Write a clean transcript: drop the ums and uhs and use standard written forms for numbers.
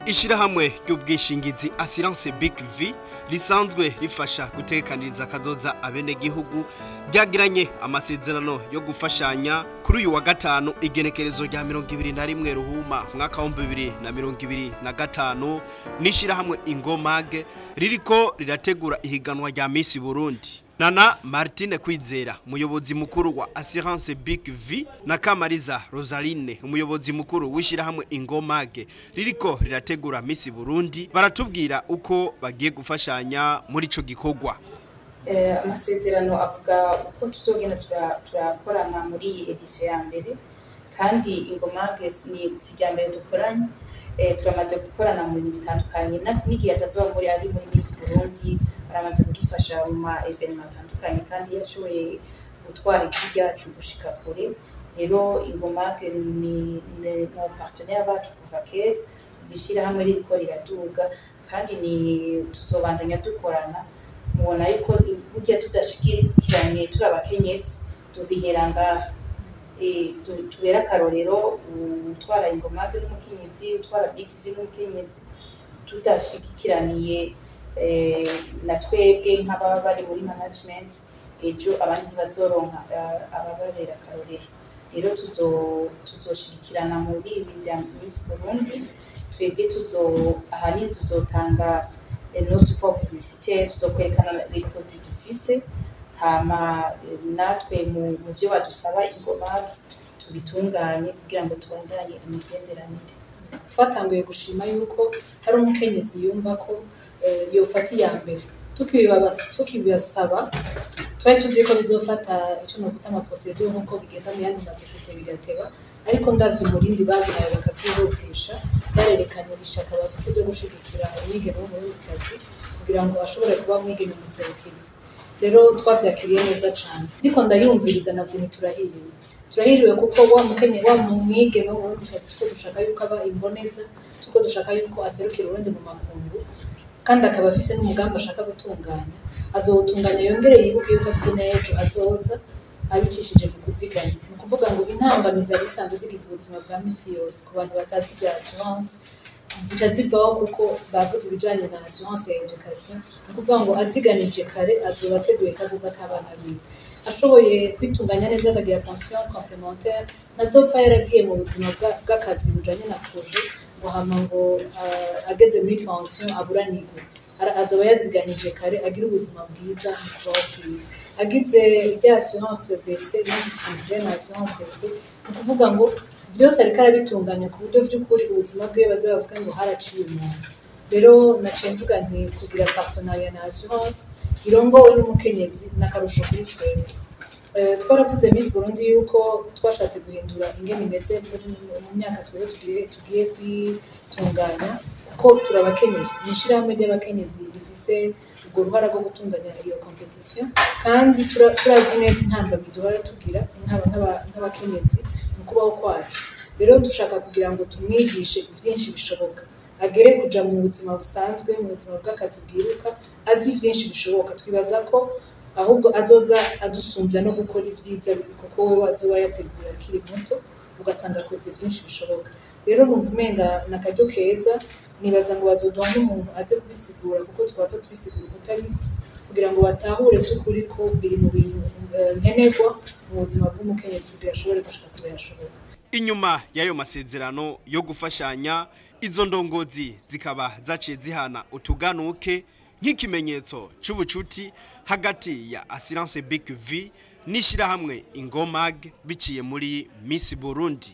Ishirahamwe ry'ubwishingizi Assurance Big V risanzwe rifasha gutekaniriza kazoza abene gihugu ryagiranye amasezerano yo gufashanya kuri uyu wa gatanu igenekerezo rya 21 Ruhuma mwaka wa 2025 n'ishirahamwe Ingomage ririko rirategura ihiganwa rya Miss Burundi. Nana Martine Kwizera, umuyobozi mukuru wa Assurance Big V, na Kamariza Rosaline, umuyobozi mukuru w'ishirahamwe Ingomage ririko rirategura Miss Burundi, baratubwira uko bagiye gufashanya muri ico gikorwa. Amasezerano avuga uko tuzogenda turakorana muri iyi edition ya mbere, kandi Ingomage ni sijya mbere dukoranye. Turamaze gukorana mu bintu bitandukanye n'igihe atazoba muri ari muri Miss Burundi aramaze kudufasha mu ma evenement atandukanye kandi yashoboye gutwara ikijyacu gushika kure. Rero Ingomage ni partenaire bacu kuva kera, bishira hamwe ririko riraduga kandi ni tuzobandanya dukorana. Mubona yuko burya tudashikirikiranye turi abakenyezi tubiheranga tubera karorero utwara Ingomage n'umukenyezi, utwara Big V n'umukenyezi, tudashikiraniye na twebwe nk'ababa bari muri management ejo abandi bazoronka abababera karorero. Rero tuzoshikirana muri ibi bya Miss Burundi, twebwe ahanini tuzotanga no support publicitaire, tuzokwerekana les produits dufise, hama natwe mu byo badusaba Ingomage tubitunganye kugira ngo tubandanye imigenderanire. Twatanguye gushima yuko hari umukenyezi yumva ko yofata iya mbere, tukibasaba twari tuzi ko bizofata ico no gutama procedure nkuko bigenda mu yandi masosiyete bigateba, ariko ndavye umurindi babihaye bakavyihutisha, byarerekanye ishaka bafise ryo gushigikira umwigeme w'umurundikazi kugira ngo ashobore kuba umwigeme muserukizi. Rero twavyakiriye neza cyane, ndiko ndayumviriza navyo turahiriwe kuko wa mwigeme w'umurundikazi tuko dushaka yuko aba imboneza, tuko dushaka yuko aserukira Burundi mu makungu, kandi akaba afise n'umugambi ashaka gutunganya, azowutunganya yongere yibuke yuko afise n'ejo azoza abicishije mu kuziganya. Ni kuvuga ngo intambamizi arisanzwe zigize ubuzima bwa misi yose ku bantu batazi bya assurance zica zivaho kuko bavuze ibijanye na assurance ya education. Ni kuvuga ngo aziganije kare azoba ateguye kazoza k'abana biwe, ashoboye kwitunganya neza akagira pension complémentaire, nazopfa yaragiye mu buzima bw'akazi bujanye na projet ngo hama ngo ageze muri pension aburanirwe, azoba yaziganije kare agira ubuzima bwiza mu kubaho kwiwe. Agize irya assurance décès n'ibisigaye na assurance décès, ni kuvuga ngo byose ariko arabitunganya ku buryo by'ukuri ubuzima bwe bazavuga ngo haraciye umuntu. Rero naciye mvuga nti kugira partenariat na assurance irongowe n'umukenyezi n'akarusho kuri twebwe. Twaravuze Miss Burundi yuko twashatse guhindura ingene imeze mu myaka tugiye kwitunganya, ko turabakenyezi n'ishirahamwe ry'abakenyezi rifise ubwo ruhara rwo gutunganya iyo competition, kandi turazi neza intambamyi duhora tugira nk'abakenyezi mu kubaho kwacu. Rero dushaka kugira ngo tumwigishe byinshi bishoboka, agere kuja mu buzima busanzwe, mu buzima bw'akazi bwiruka, azi byinshi bishoboka. Twibaza ko ahubwo azoza adusumbya no gukora ivyiza kuko we wazoba yateguye akiri muto, ugasanga akoze byinshi bishoboka. Rero numva umenga nakaryo keza, nibaza ngo bazoduha n'umuntu aze kubisigura kuko twava tubisigura kutari kugira ngo batahure by'ukuri ko biri mu bintu nkenerwa mu buzima bw'umukenyezi kugira ashobore gushika kure yashoboka. Inyuma y'ayo masezerano yo gufashanya, izo ndongozi zikaba zaciye zihana utuganuke nk'ikimenyetso c'ubucuti hagati ya Assurance Big V n'ishirahamwe Ingomage biciye muri Miss Burundi.